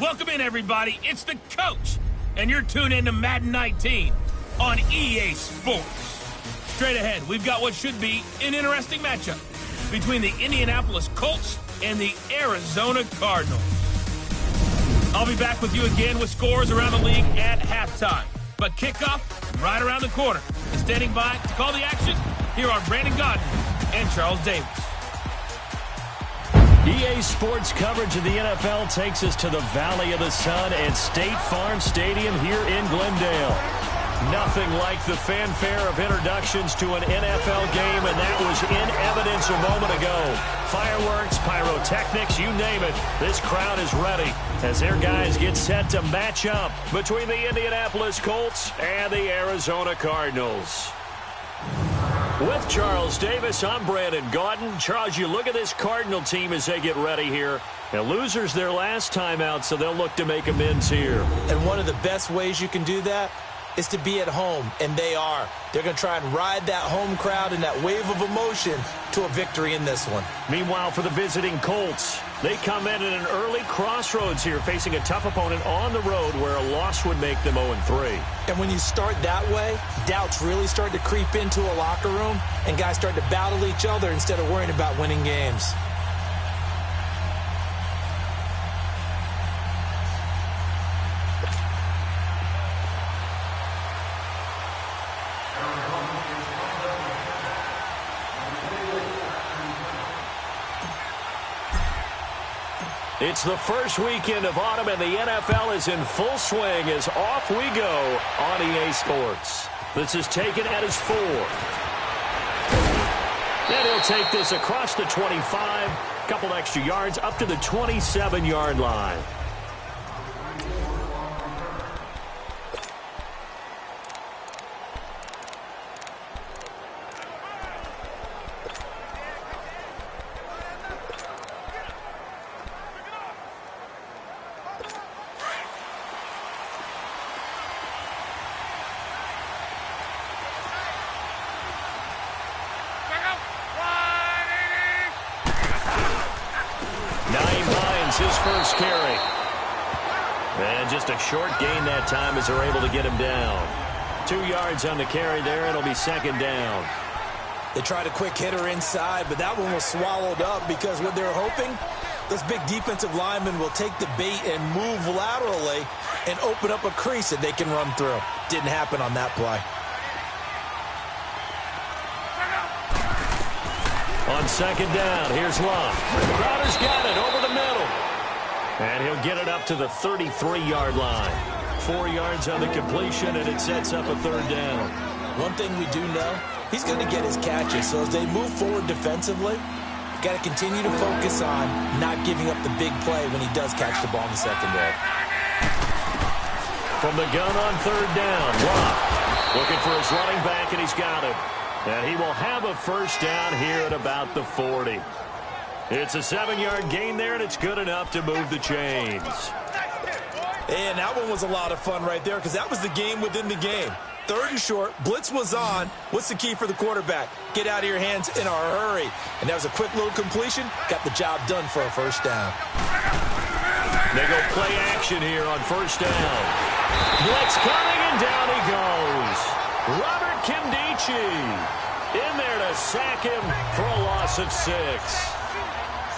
Welcome in, everybody. It's the coach, and you're tuned in to Madden 19 on EA Sports. Straight ahead, we've got what should be an interesting matchup between the Indianapolis Colts and the Arizona Cardinals. I'll be back with you again with scores around the league at halftime. But kickoff right around the corner. And standing by to call the action, here are Brandon Godden and Charles Davis. EA Sports coverage of the NFL takes us to the Valley of the Sun at State Farm Stadium here in Glendale. Nothing like the fanfare of introductions to an NFL game, and that was in evidence a moment ago. Fireworks, pyrotechnics, you name it. This crowd is ready as their guys get set to match up between the Indianapolis Colts and the Arizona Cardinals. With Charles Davis, I'm Brandon Godden. Charles, you look at this Cardinal team as they get ready here. And losers their last time out, so they'll look to make amends here. And one of the best ways you can do that is to be at home, and they are. They're going to try and ride that home crowd and that wave of emotion to a victory in this one. Meanwhile, for the visiting Colts, they come in at an early crossroads here, facing a tough opponent on the road where a loss would make them 0-3. And when you start that way, doubts really start to creep into a locker room, and guys start to battle each other instead of worrying about winning games. It's the first weekend of autumn, and the NFL is in full swing as off we go on EA Sports. This is taken at his 4. And he'll take this across the 25, couple extra yards up to the 27-yard line. His first carry. And just a short gain that time as they're able to get him down. 2 yards on the carry there, and it'll be second down. They tried a quick hitter inside, but that one was swallowed up because what they're hoping, those big defensive linemen will take the bait and move laterally and open up a crease that they can run through. Didn't happen on that play. On second down, here's Love. Crowder's got it over the middle. And he'll get it up to the 33-yard line. 4 yards on the completion, and it sets up a third down. One thing we do know, he's going to get his catches. So as they move forward defensively, you got to continue to focus on not giving up the big play when he does catch the ball in the secondary. From the gun on third down, Love looking for his running back, and he's got it. And he will have a first down here at about the 40. It's a 7-yard gain there, and it's good enough to move the chains. And that one was a lot of fun right there because that was the game within the game. Third and short, blitz was on. What's the key for the quarterback? Get out of your hands in a hurry. And that was a quick little completion. Got the job done for a first down. They go play action here on first down. Blitz coming, and down he goes. Robert Kimdichie in there to sack him for a loss of 6.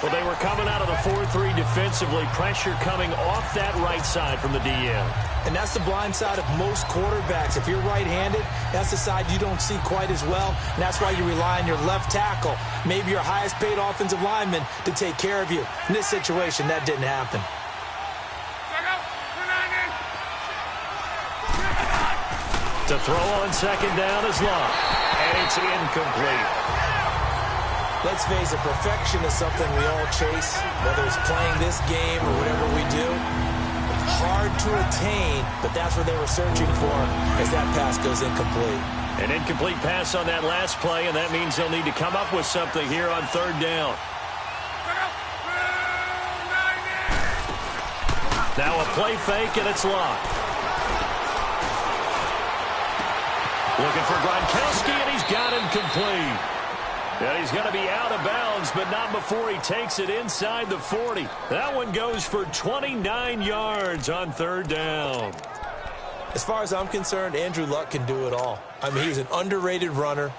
Well, they were coming out of the 4-3 defensively. Pressure coming off that right side from the DM. And that's the blind side of most quarterbacks. If you're right-handed, that's the side you don't see quite as well. And that's why you rely on your left tackle, maybe your highest-paid offensive lineman, to take care of you. In this situation, that didn't happen. To throw on second down is Love. And it's incomplete. Let's face it, perfection is something we all chase, whether it's playing this game or whatever we do. It's hard to attain, but that's what they were searching for as that pass goes incomplete. An incomplete pass on that last play, and that means they'll need to come up with something here on third down. Now a play fake, and it's locked. Looking for Gronkowski, and he's got him complete. And he's going to be out of bounds, but not before he takes it inside the 40. That one goes for 29 yards on third down. As far as I'm concerned, Andrew Luck can do it all. I mean, he's an underrated runner,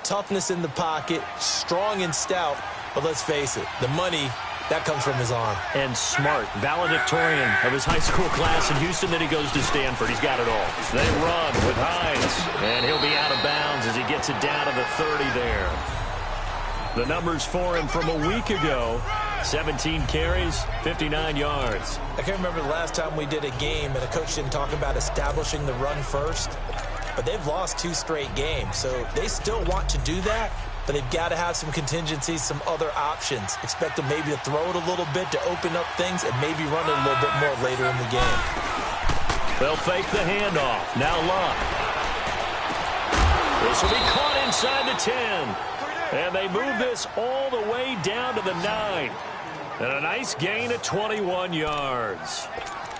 toughness in the pocket, strong and stout. But let's face it, the money, that comes from his arm. And smart, valedictorian of his high school class in Houston. Then he goes to Stanford. He's got it all. They run with Hines, and he'll be out of bounds as he gets it down to the 30 there. The numbers for him from a week ago, 17 carries, 59 yards. I can't remember the last time we did a game and a coach didn't talk about establishing the run first. But they've lost 2 straight games, so they still want to do that. But they've got to have some contingencies, some other options. Expect them maybe to throw it a little bit to open up things and maybe run it a little bit more later in the game. They'll fake the handoff. Now Luck. This will be caught inside the 10. And they move this all the way down to the 9. And a nice gain of 21 yards.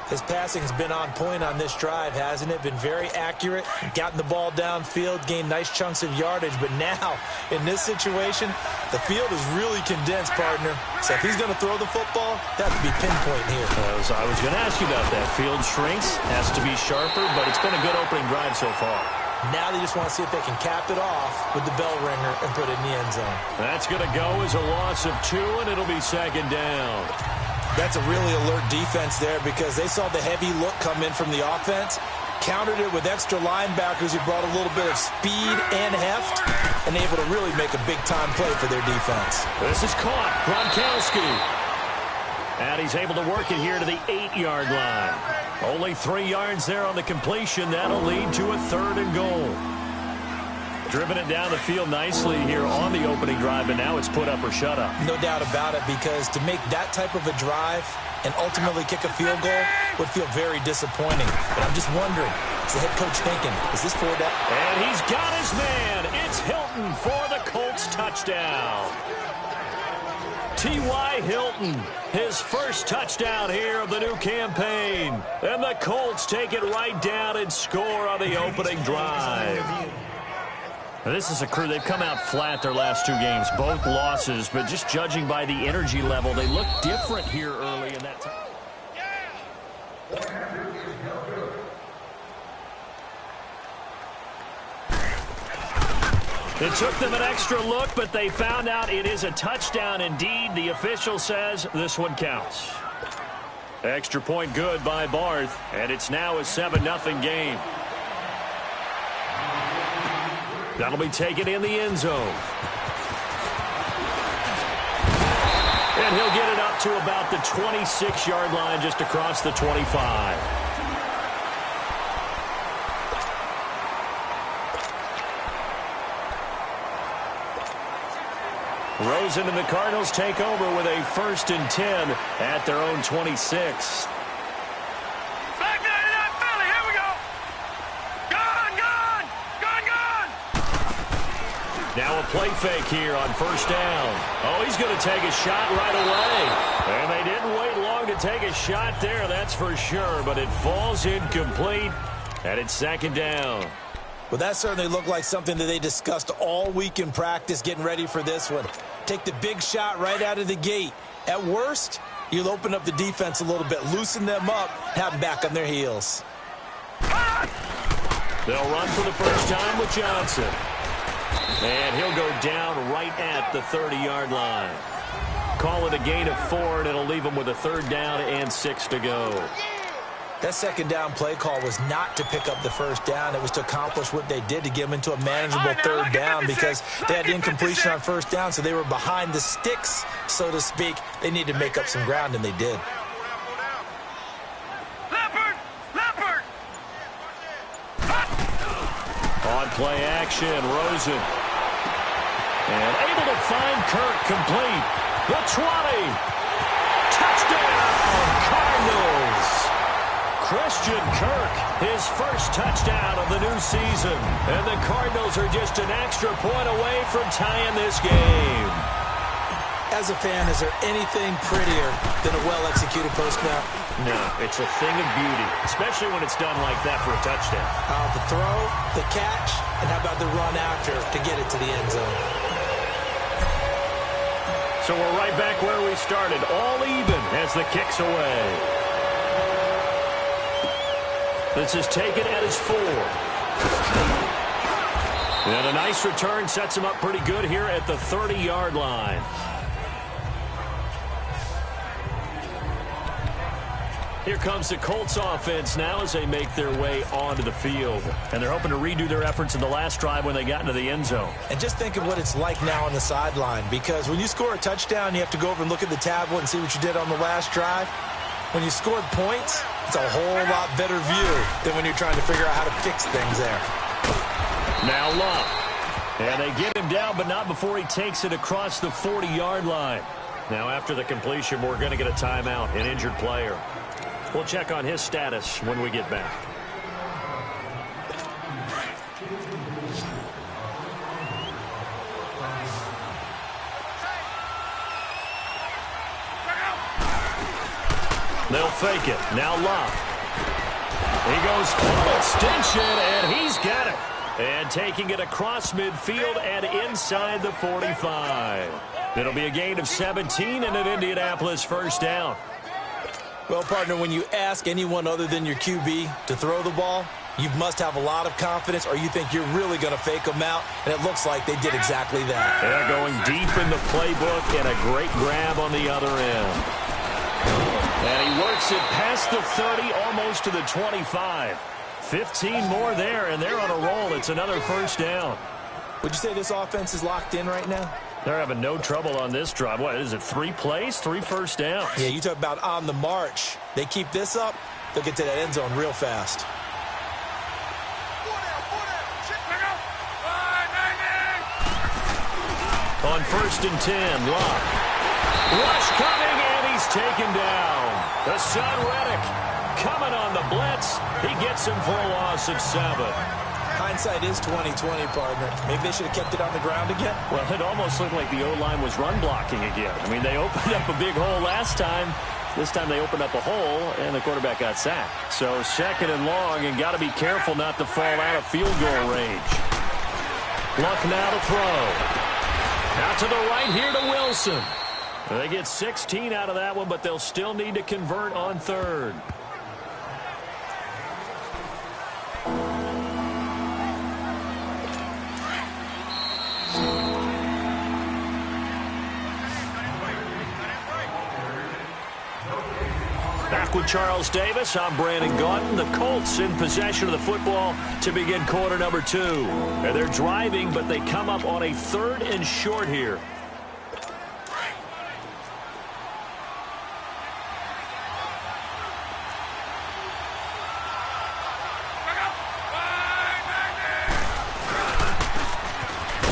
His passing's been on point on this drive, hasn't it? Been very accurate, gotten the ball downfield, gained nice chunks of yardage. But now, in this situation, the field is really condensed, partner. So if he's going to throw the football, that has to be pinpoint here. I was going to ask you about that. Field shrinks, has to be sharper, but it's been a good opening drive so far. Now they just want to see if they can cap it off with the bell ringer and put it in the end zone. That's going to go as a loss of 2, and it'll be second down. That's a really alert defense there because they saw the heavy look come in from the offense, countered it with extra linebackers who brought a little bit of speed and heft, and able to really make a big-time play for their defense. This is caught. Gronkowski. And he's able to work it here to the 8-yard line. Only 3 yards there on the completion. That'll lead to a 3rd and goal. Driven it down the field nicely here on the opening drive, and now it's put up or shut up. No doubt about it, because to make that type of a drive and ultimately kick a field goal would feel very disappointing. But I'm just wondering, is the head coach thinking, is this 4 down? And he's got his man. It's Hilton for the Colts touchdown. T.Y. Hilton, his first touchdown here of the new campaign. And the Colts take it right down and score on the opening drive. This is a crew, they've come out flat their last 2 games, both losses, but just judging by the energy level, they look different here early in that time. It took them an extra look, but they found out it is a touchdown indeed. The official says this one counts. Extra point good by Barth, and it's now a 7-0 game. That'll be taken in the end zone. And he'll get it up to about the 26-yard line, just across the 25. Rosen and the Cardinals take over with a 1st and 10 at their own 26. Now a play fake here on 1st down. Oh, he's going to take a shot right away. And they didn't wait long to take a shot there, that's for sure. But it falls incomplete, and it's 2nd down. Well, that certainly looked like something that they discussed all week in practice, getting ready for this one. Take the big shot right out of the gate. At worst, you'll open up the defense a little bit, loosen them up, have them back on their heels. They'll run for the first time with Johnson. And he'll go down right at the 30-yard line. Call it a gain of 4, and it'll leave him with a 3rd down and 6 to go. That 2nd down play call was not to pick up the 1st down. It was to accomplish what they did to get them into a manageable 3rd down because they had incompletion on 1st down, so they were behind the sticks, so to speak. They needed to make up some ground, and they did. On play action, Rosen. And able to find Kirk complete. The 20. Touchdown, Cardinals. Christian Kirk, his first touchdown of the new season. And the Cardinals are just an extra point away from tying this game. As a fan, is there anything prettier than a well-executed post route? No, it's a thing of beauty, especially when it's done like that for a touchdown. The throw, the catch, and how about the run after to get it to the end zone? So we're right back where we started, all even as the kick's away. This is taken at his 4. And a nice return sets him up pretty good here at the 30-yard line. Here comes the Colts offense now as they make their way onto the field. And they're hoping to redo their efforts in the last drive when they got into the end zone. And just think of what it's like now on the sideline, because when you score a touchdown, you have to go over and look at the tablet and see what you did on the last drive. When you scored points, it's a whole lot better view than when you're trying to figure out how to fix things there. Now Love. And they get him down, but not before he takes it across the 40-yard line. Now after the completion, we're going to get a timeout, an injured player. We'll check on his status when we get back. They'll fake it. Now Love. He goes full extension, and he's got it. And taking it across midfield and inside the 45. It'll be a gain of 17 and an Indianapolis first down. Well, partner, when you ask anyone other than your QB to throw the ball, you must have a lot of confidence, or you think you're really going to fake them out, and it looks like they did exactly that. They're going deep in the playbook, and a great grab on the other end. And he works it past the 30, almost to the 25. 15 more there, and they're on a roll. It's another first down. Would you say this offense is locked in right now? They're having no trouble on this drive. What is it, 3 plays, 3 first downs? Yeah, you talk about on the march. They keep this up, they'll get to that end zone real fast. On 1st and 10, Love. Rush coming, and he's taken down. The son, Reddick, coming on the blitz. He gets him for a loss of 7. Hindsight is 20/20, partner. Maybe they should have kept it on the ground again. Well, it almost looked like the O-line was run blocking again. I mean, they opened up a big hole last time. This time they opened up a hole, and the quarterback got sacked. So 2nd and long, and got to be careful not to fall out of field goal range. Luck now to throw. Out to the right here to Wilson. They get 16 out of that one, but they'll still need to convert on 3rd. Back with Charles Davis, I'm Brandon Gaudin. The Colts in possession of the football to begin quarter number 2. And they're driving, but they come up on a 3rd and short here.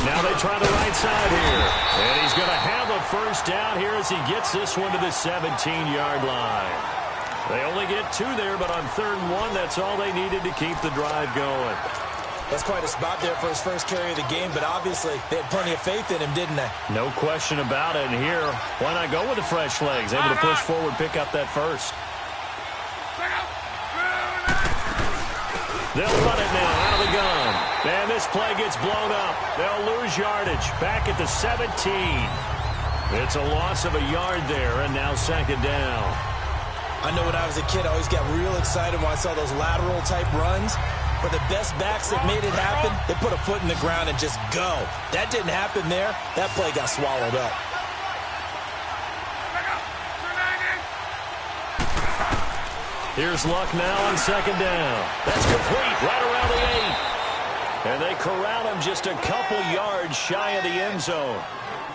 Now they try the right side here. And he's going to have a first down here as he gets this one to the 17-yard line. They only get 2 there, but on 3rd and 1, that's all they needed to keep the drive going. That's quite a spot there for his first carry of the game, but obviously they had plenty of faith in him, didn't they? No question about it. And here, why not go with the fresh legs? Able to push forward, pick up that first. They'll run it now out of the gun. And this play gets blown up. They'll lose yardage. Back at the 17. It's a loss of a yard there, and now 2nd down. I know when I was a kid, I always got real excited when I saw those lateral-type runs. But the best backs that made it happen, they put a foot in the ground and just go. That didn't happen there. That play got swallowed up. Here's Luck now on 2nd down. That's complete right around the 8. And they corral him just a couple yards shy of the end zone.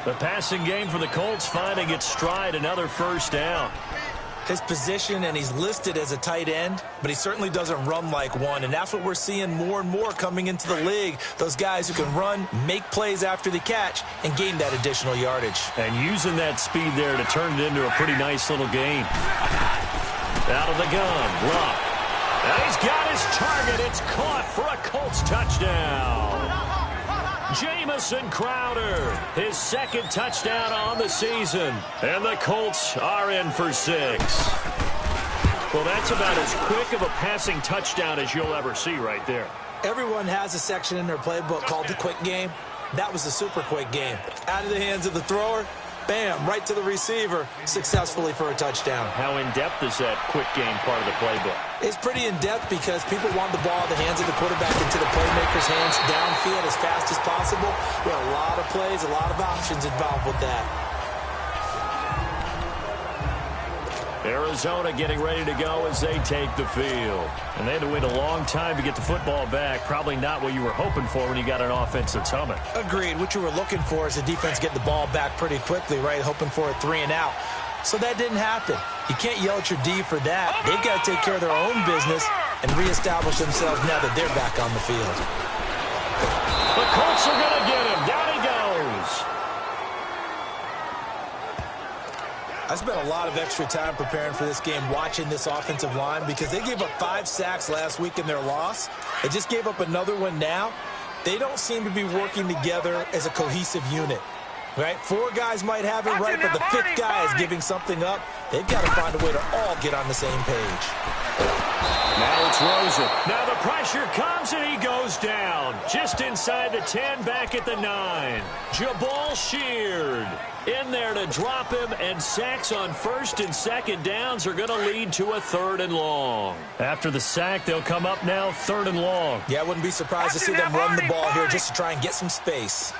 The passing game for the Colts finding its stride, another first down. His position, and he's listed as a tight end, but he certainly doesn't run like one, and that's what we're seeing more and more coming into the league. Those guys who can run, make plays after the catch, and gain that additional yardage. And using that speed there to turn it into a pretty nice little game. Out of the gun, Luck. And he's got his target. It's caught for a Colts touchdown. Jamison Crowder, his 2nd touchdown on the season. And the Colts are in for 6. Well, that's about as quick of a passing touchdown as you'll ever see right there. Everyone has a section in their playbook called the quick game. That was the super quick game. Out of the hands of the thrower, bam, right to the receiver, successfully for a touchdown. How in-depth is that quick game part of the playbook? It's pretty in-depth because people want the ball in the hands of the quarterback into the playmaker's hands downfield as fast as possible. There are a lot of plays, a lot of options involved with that. Arizona getting ready to go as they take the field. And they had to wait a long time to get the football back. Probably not what you were hoping for when you got an offense that's humming. Agreed. What you were looking for is the defense getting the ball back pretty quickly, right? Hoping for a 3-and-out. So that didn't happen. You can't yell at your D for that. They've got to take care of their own business and reestablish themselves now that they're back on the field. The Colts are going to get him. Down he goes. I spent a lot of extra time preparing for this game, watching this offensive line, because they gave up 5 sacks last week in their loss. They just gave up another one now. They don't seem to be working together as a cohesive unit, right? 4 guys might have it right, but the 5th guy is giving something up. They've got to find a way to all get on the same page. Now it's Rosen. Now the pressure comes and he goes down. Just inside the 10, back at the 9. Jabal Sheard in there to drop him, and sacks on 1st and 2nd downs are going to lead to a 3rd and long. After the sack, they'll come up now 3rd and long. Yeah, I wouldn't be surprised to see them run the ball here just to try and get some space.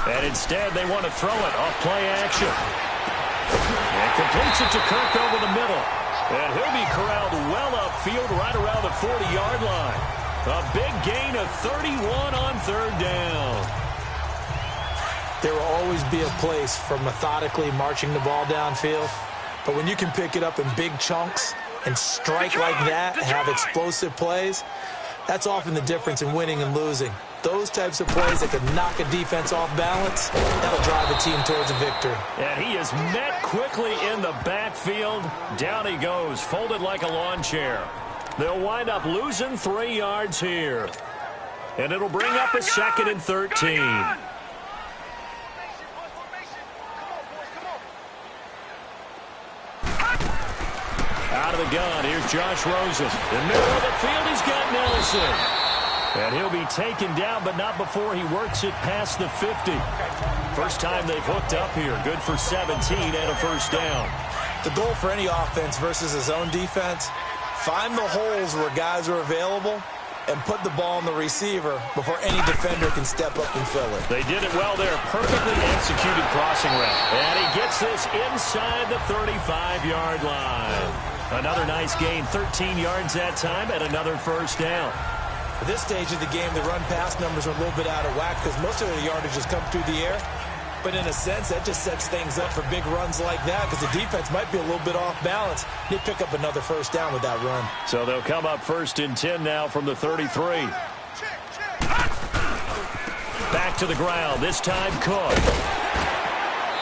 And instead, they want to throw it off play action. And completes it to Kirk over the middle. And he'll be corralled well upfield right around the 40-yard line. A big gain of 31 on 3rd down. There will always be a place for methodically marching the ball downfield. But when you can pick it up in big chunks and strike like that, have explosive plays, that's often the difference in winning and losing. Those types of plays that can knock a defense off balance, that'll drive a team towards a victory. And he is met quickly in the backfield. Down he goes, folded like a lawn chair. They'll wind up losing 3 yards here. And it'll bring up a 2nd and 13. Out of the gun, here's Josh Rosen. In the middle of the field, he's got Nelson. And he'll be taken down, but not before he works it past the 50. First time they've hooked up here. Good for 17 and a 1st down. The goal for any offense versus his own defense, find the holes where guys are available and put the ball on the receiver before any defender can step up and fill it. They did it well there. Perfectly executed crossing route. And he gets this inside the 35-yard line. Another nice gain, 13 yards that time, and another 1st down. At this stage of the game, the run-pass numbers are a little bit out of whack because most of the yardage has come through the air. But in a sense, that just sets things up for big runs like that because the defense might be a little bit off balance. They pick up another 1st down with that run. So they'll come up 1st and 10 now from the 33. Back to the ground, this time Cook.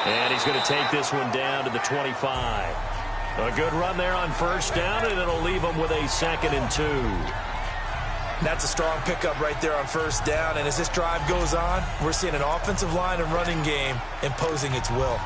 And he's going to take this one down to the 25. A good run there on 1st down, and it'll leave him with a 2nd and 2. That's a strong pickup right there on 1st down. And as this drive goes on, we're seeing an offensive line and running game imposing its will.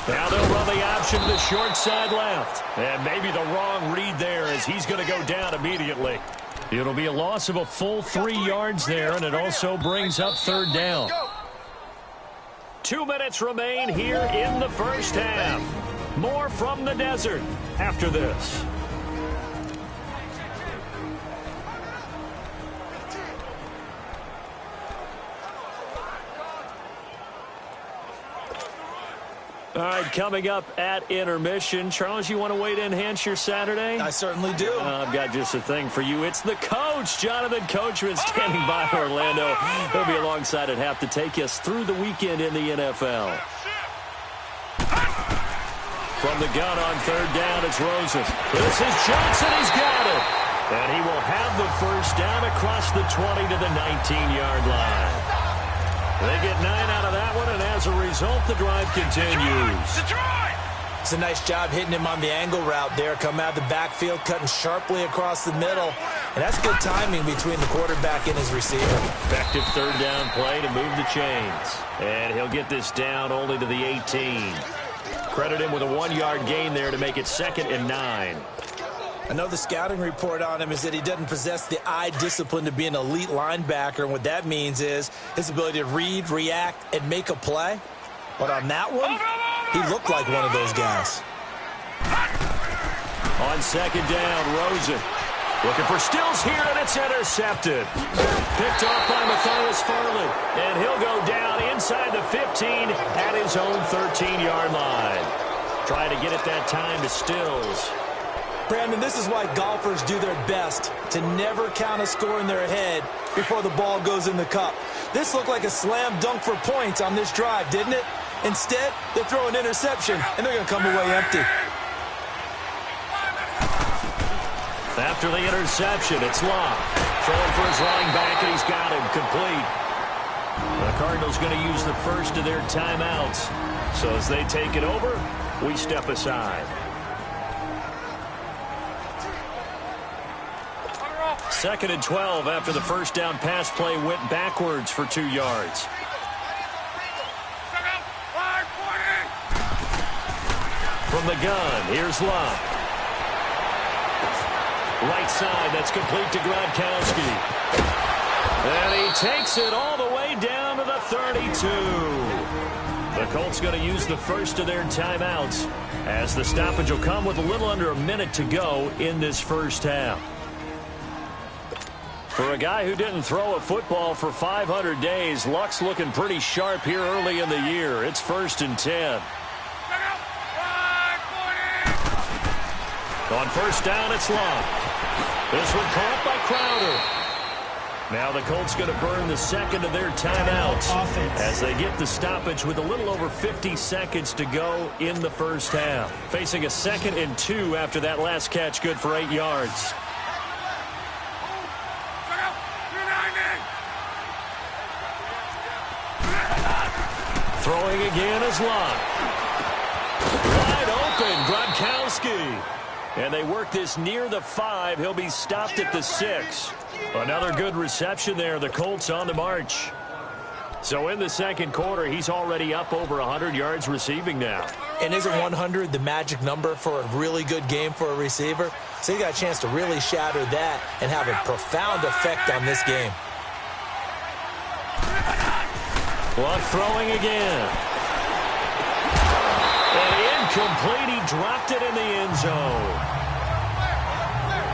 Now they'll run the option to the short side left. And maybe the wrong read there as he's going to go down immediately. It'll be a loss of a full 3 yards there, and it also brings up 3rd down. 2 minutes remain here in the 1st half. More from the desert after this. All right, coming up at intermission. Charles, you want to wait to enhance your Saturday? I certainly do. I've got just a thing for you. It's the coach, Jonathan Coachman, standing by Orlando. He'll be alongside at half to take us through the weekend in the NFL. From the gun on 3rd down, it's Rosen. This is Johnson. He's got it. And he will have the 1st down across the 20 to the 19-yard line. They get 9 out of that one, and as a result, the drive continues. It's a nice job hitting him on the angle route there. Come out of the backfield, cutting sharply across the middle. And that's good timing between the quarterback and his receiver. Effective third down play to move the chains. And he'll get this down only to the 18. Credit him with a 1-yard gain there to make it 2nd and 9. I know the scouting report on him is that he doesn't possess the eye discipline to be an elite linebacker. And what that means is his ability to read, react, and make a play. But on that one, he looked like one of those guys. On 2nd down, Rosen looking for Stills here, and it's intercepted. Picked off by Matthias Farley, and he'll go down inside the 15 at his own 13-yard line. Trying to get it that time to Stills. Brandon, this is why golfers do their best to never count a score in their head before the ball goes in the cup. This looked like a slam dunk for points on this drive, didn't it? Instead, they throw an interception, and they're going to come away empty. After the interception, it's Locke. Throwing for his running back, and he's got him complete. The Cardinals going to use the first of their timeouts. So as they take it over, we step aside. 2nd and 12 after the first down pass play went backwards for 2 yards. From the gun, here's Locke. Right side, that's complete to Gronkowski. And he takes it all the way down to the 32. The Colts going to use the first of their timeouts as the stoppage will come with a little under a minute to go in this first half. For a guy who didn't throw a football for 500 days, Luck's looking pretty sharp here early in the year. It's 1st and 10. On 1st down, it's Locke. This one caught by Crowder. Now the Colts going to burn the second of their timeouts as they get the stoppage with a little over 50 seconds to go in the first half. Facing a 2nd and 2 after that last catch, good for 8 yards. Throwing again is Locke. Wide open, Gronkowski. And they work this near the 5. He'll be stopped at the 6. Another good reception there. The Colts on the march. So in the second quarter, he's already up over 100 yards receiving now. And isn't 100 the magic number for a really good game for a receiver? So he got a chance to really shatter that and have a profound effect on this game. Luck throwing again. And incomplete. He dropped it in the end zone.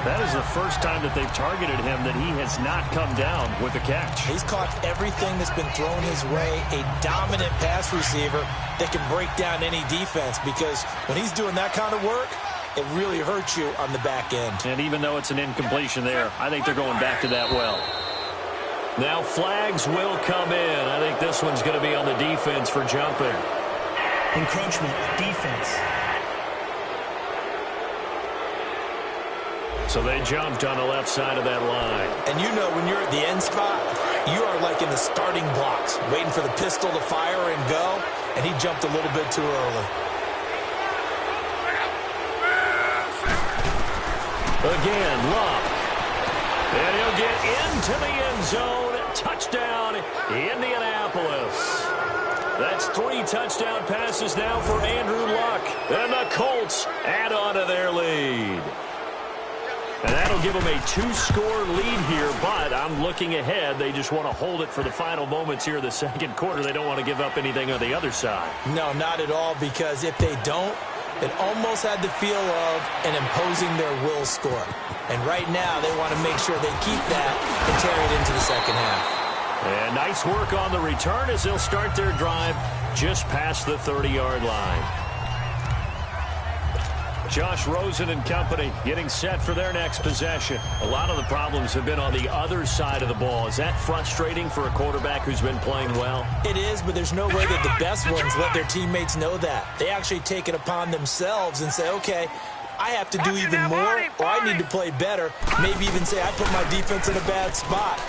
That is the first time that they've targeted him that he has not come down with a catch. He's caught everything that's been thrown his way. A dominant pass receiver that can break down any defense, because when he's doing that kind of work, it really hurts you on the back end. And even though it's an incompletion there, I think they're going back to that well. Now flags will come in. I think this one's going to be on the defense for jumping. Encroachment, defense. So they jumped on the left side of that line. And you know when you're at the end spot, you are like in the starting blocks, waiting for the pistol to fire and go, and he jumped a little bit too early. Again, Locke. And he'll get into the end zone. Touchdown, Indianapolis. That's 3 touchdown passes now for Andrew Luck. And the Colts add on to their lead. And that'll give them a 2-score lead here, but I'm looking ahead. They just want to hold it for the final moments here in the second quarter. They don't want to give up anything on the other side. No, not at all, because if they don't, it almost had the feel of an imposing their will score. And right now, they want to make sure they keep that and carry it into the second half. And nice work on the return as they'll start their drive just past the 30-yard line. Josh Rosen and company getting set for their next possession. A lot of the problems have been on the other side of the ball. Is that frustrating for a quarterback who's been playing well? It is, but there's no way that the best ones let their teammates know that. They actually take it upon themselves and say, okay, I have to do even more, or I need to play better. Maybe even say I put my defense in a bad spot.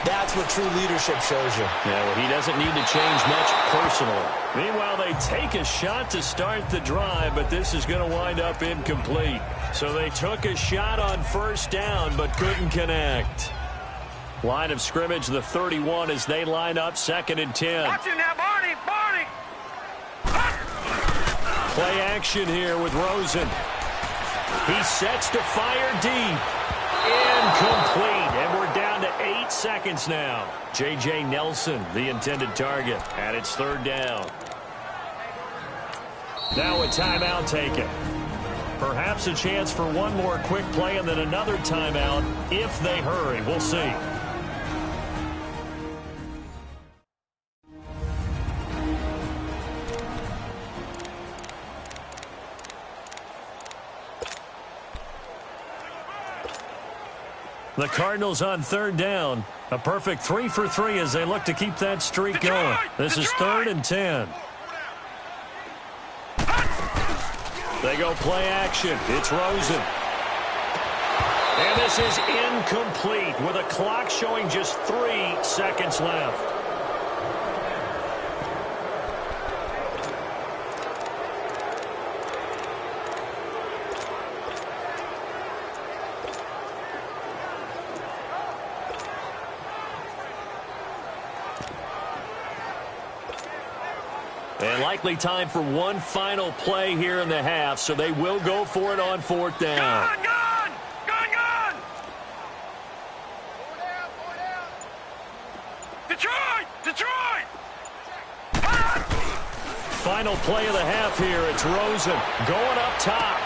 That's what true leadership shows you. Yeah, well, he doesn't need to change much personally. Meanwhile, they take a shot to start the drive, but this is going to wind up incomplete. So they took a shot on first down, but couldn't connect. Line of scrimmage, the 31, as they line up 2nd and 10. Watch it now, Barney! Play action here with Rosen. He sets to fire deep. Incomplete, and we're down to 8 seconds now. J.J. Nelson, the intended target, and it's 3rd down. Now a timeout taken. Perhaps a chance for one more quick play and then another timeout if they hurry. We'll see. The Cardinals on 3rd down. A perfect 3 for 3 as they look to keep that streak going. This is 3rd and 10. They go play action. It's Rosen. And this is incomplete with a clock showing just 3 seconds left. And likely time for one final play here in the half, so they will go for it on 4th down. Gone! Detroit! Final play of the half here. It's Rosen going up top.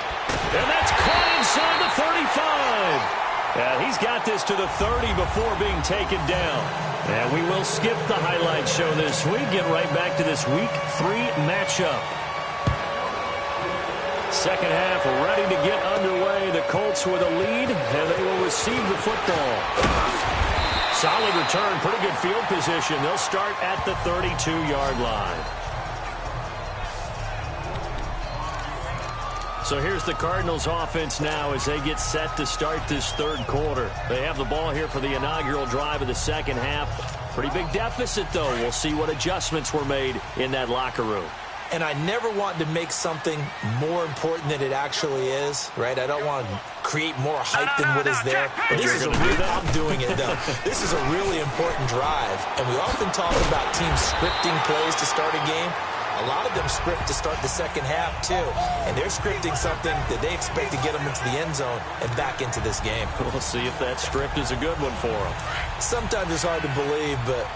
And that's caught inside the 35. And he's got this to the 30 before being taken down. And we will skip the highlight show this week. Get right back to this Week 3 matchup. Second half ready to get underway. The Colts with a lead, and they will receive the football. Solid return, pretty good field position. They'll start at the 32-yard line. So here's the Cardinals offense now as they get set to start this 3rd quarter. They have the ball here for the inaugural drive of the second half. Pretty big deficit, though. We'll see what adjustments were made in that locker room. And I never want to make something more important than it actually is, right? I don't want to create more hype than what is there. But this is I'm doing it, though. This is a really important drive. And we often talk about teams scripting plays to start a game. A lot of them script to start the second half, too. And they're scripting something that they expect to get them into the end zone and back into this game. We'll see if that script is a good one for them. Sometimes it's hard to believe, but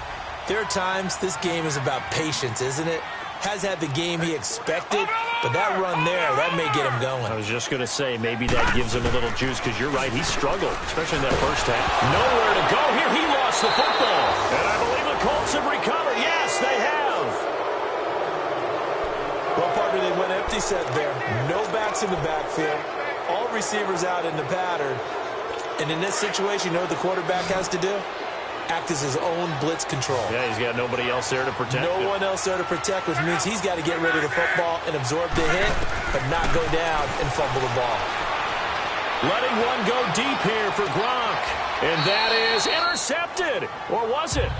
there are times this game is about patience, isn't it? Has had the game he expected, but that run there, that may get him going. I was just going to say, maybe that gives him a little juice, because you're right, he struggled, especially in that first half. Nowhere to go here. He lost the football. And I believe the Colts have recovered. Yes, they have. Well, partner, they went empty set there. No backs in the backfield. All receivers out in the pattern. And in this situation, you know what the quarterback has to do? Act as his own blitz control. Yeah, he's got nobody else there to protect him. No one else there to protect, which means he's got to get rid of the football and absorb the hit, but not go down and fumble the ball. Letting one go deep here for Gronk. And that is intercepted. Or was it?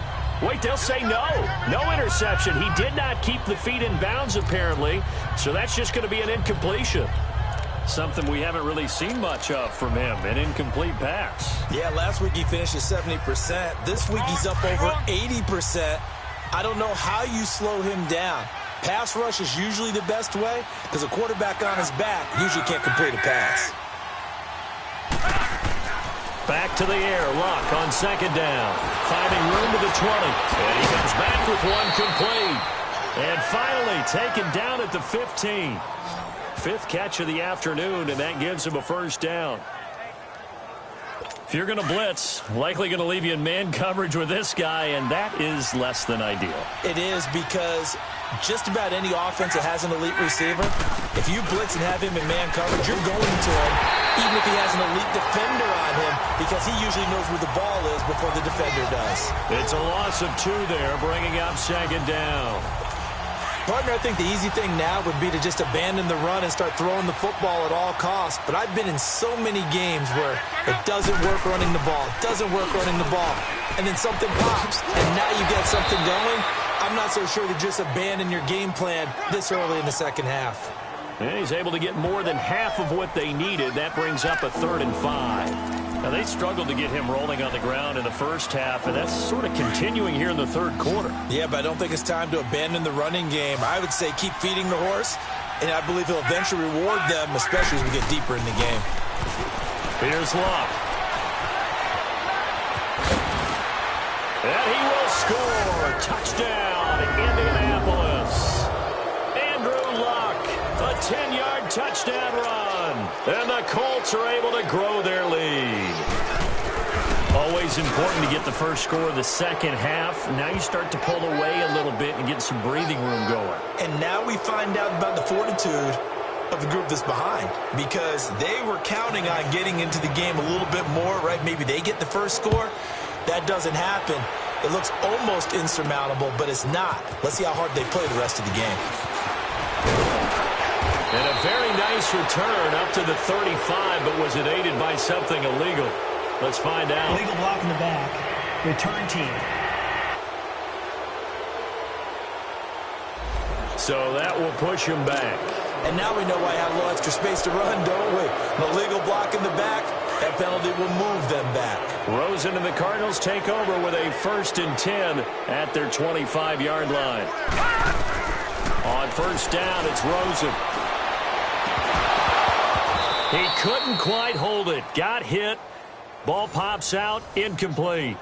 Wait, they'll say no. No interception. He did not keep the feet in bounds, apparently. So that's just going to be an incompletion. Something we haven't really seen much of from him, an incomplete pass. Yeah, last week he finished at 70%. This week he's up over 80%. I don't know how you slow him down. Pass rush is usually the best way because a quarterback on his back usually can't complete a pass. Back to the air. Luck on 2nd down. Finding room to the 20. And he comes back with one complete. And finally taken down at the 15. 5th catch of the afternoon, and that gives him a first down. If you're going to blitz, likely going to leave you in man coverage with this guy, and that is less than ideal. It is, because just about any offense that has an elite receiver, if you blitz and have him in man coverage, you're going to him, even if he has an elite defender on him, because he usually knows where the ball is before the defender does. It's a loss of 2 there, bringing up 2nd down. Partner, I think the easy thing now would be to just abandon the run and start throwing the football at all costs. But I've been in so many games where it doesn't work running the ball, and then something pops, and now you get something going. I'm not so sure to just abandon your game plan this early in the second half. And he's able to get more than half of what they needed. That brings up a 3rd and 5. Now, they struggled to get him rolling on the ground in the first half, and that's sort of continuing here in the third quarter. Yeah, but I don't think it's time to abandon the running game. I would say keep feeding the horse, and I believe he'll eventually reward them, especially as we get deeper in the game. Here's Luck. And he will score. Touchdown, Indianapolis. Andrew Luck, a 10-yard touchdown run. And the Colts are able to grow their lead. Always important to get the first score of the second half. Now you start to pull away a little bit and get some breathing room going. And now we find out about the fortitude of the group that's behind, because they were counting on getting into the game a little bit more, right? Maybe they get the first score. That doesn't happen. It looks almost insurmountable, but it's not. Let's see how hard they play the rest of the game. And a very nice return up to the 35, but was it aided by something illegal? Let's find out. Illegal block in the back. Return team. So that will push him back. And now we know why I had a little extra space to run, don't we? An illegal block in the back. That penalty will move them back. Rosen and the Cardinals take over with a 1st and 10 at their 25-yard line. On first down, it's Rosen. He couldn't quite hold it. Got hit. Ball pops out. Incomplete.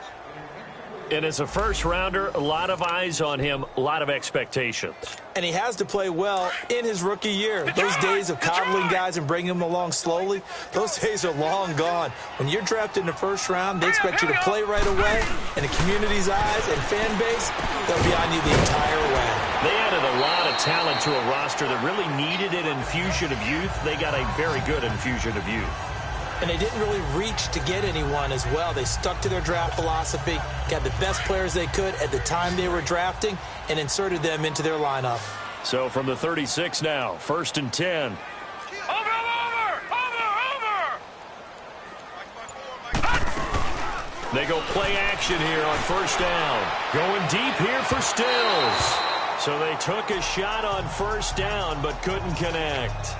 And as a first-rounder, a lot of eyes on him, a lot of expectations. And he has to play well in his rookie year. Those days of coddling guys and bringing them along slowly, those days are long gone. When you're drafted in the first round, they expect you to play right away. And the community's eyes and fan base, they'll be on you the entire way. They added a lot of talent to a roster that really needed an infusion of youth. They got a very good infusion of youth. And they didn't really reach to get anyone as well. They stuck to their draft philosophy, got the best players they could at the time they were drafting, and inserted them into their lineup. So from the 36 now, 1st and 10. Over! They go play action here on first down. Going deep here for Stills. So they took a shot on first down, but couldn't connect.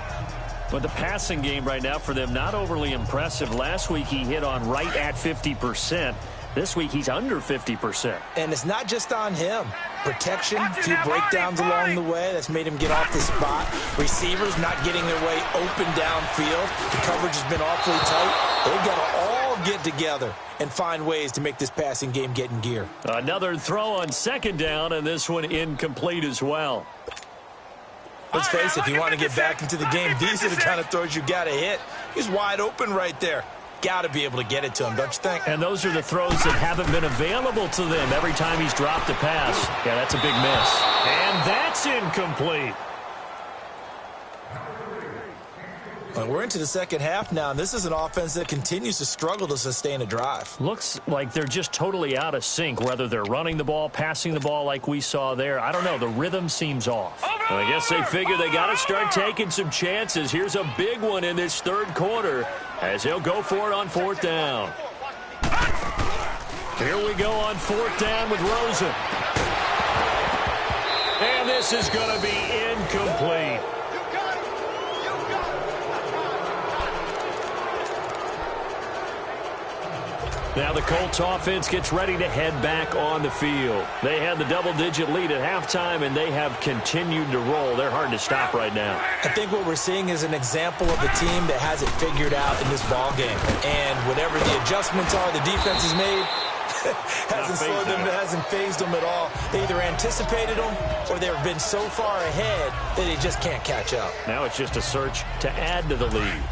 But the passing game right now for them, not overly impressive. Last week he hit on right at 50%. This week he's under 50%. And it's not just on him. Protection, a few breakdowns along the way. That's made him get off the spot. Receivers not getting their way open downfield. The coverage has been awfully tight. They've got to all get together and find ways to make this passing game get in gear. Another throw on second down, and this one incomplete as well. Let's face it, if you want to get back into the game, these are the kind of throws you got to hit. He's wide open right there. Got to be able to get it to him, don't you think? And those are the throws that haven't been available to them every time he's dropped a pass. Yeah, that's a big miss. And that's incomplete. Well, we're into the second half now, and this is an offense that continues to struggle to sustain a drive. Looks like they're just totally out of sync, whether they're running the ball, passing the ball like we saw there. I don't know. The rhythm seems off. Well, I guess they figure they got to start taking some chances. Here's a big one in this third quarter as he'll go for it on fourth down. Here we go on fourth down with Rosen. And this is going to be incomplete. Now the Colts offense gets ready to head back on the field. They had the double-digit lead at halftime, and they have continued to roll. They're hard to stop right now. I think what we're seeing is an example of a team that has it figured out in this ball game. And whatever the adjustments are the defense has made, hasn't slowed them, hasn't phased them at all. They either anticipated them or they've been so far ahead that they just can't catch up. Now it's just a search to add to the lead.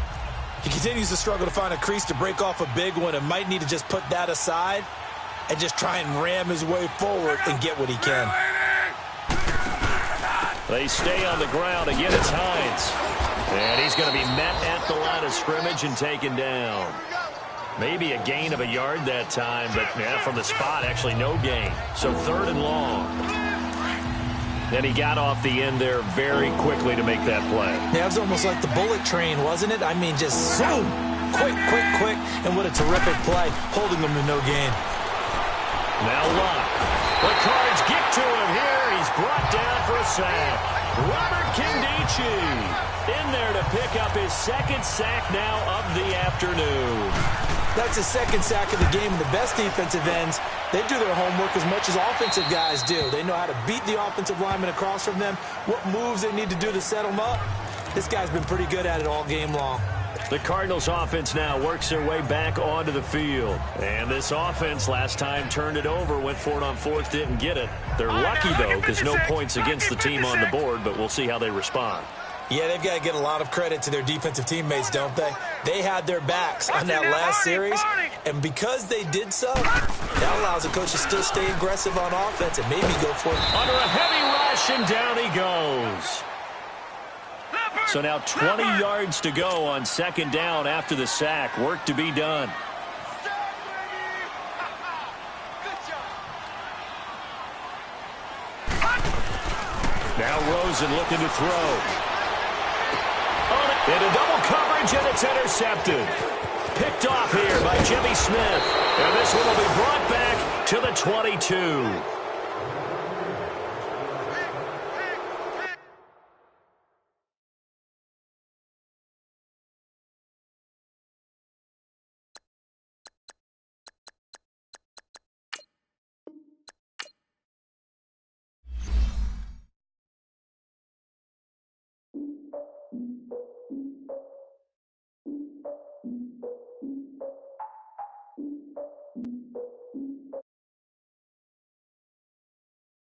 He continues to struggle to find a crease to break off a big one and might need to just put that aside and just try and ram his way forward and get what he can. They stay on the ground. Again, it's Hines. And he's going to be met at the line of scrimmage and taken down. Maybe a gain of a yard that time, but yeah, from the spot, actually no gain. So third and long. And he got off the end there very quickly to make that play. Yeah, it was almost like the bullet train, wasn't it? I mean, just zoom. Quick, quick, quick. And what a terrific play, holding them to no gain. Now Luck. The Cards get to him here. He's brought down for a sack. Robert Kindici in there to pick up his second sack now of the afternoon. That's his second sack of the game. The best defensive ends, they do their homework as much as offensive guys do. They know how to beat the offensive lineman across from them, what moves they need to do to set them up. This guy's been pretty good at it all game long. The Cardinals offense now works their way back onto the field. And this offense last time turned it over, went for it on fourth, didn't get it. They're lucky, though, because no points against the team on the board, but we'll see how they respond. Yeah, they've got to get a lot of credit to their defensive teammates, don't they? They had their backs on that last series, and because they did so, that allows the coach to still stay aggressive on offense and maybe go for it. Under a heavy rush, and down he goes. So now 20 yards to go on second down after the sack. Work to be done. Now Rosen looking to throw. Into double coverage, and it's intercepted. Picked off here by Jimmy Smith. And this one will be brought back to the 22.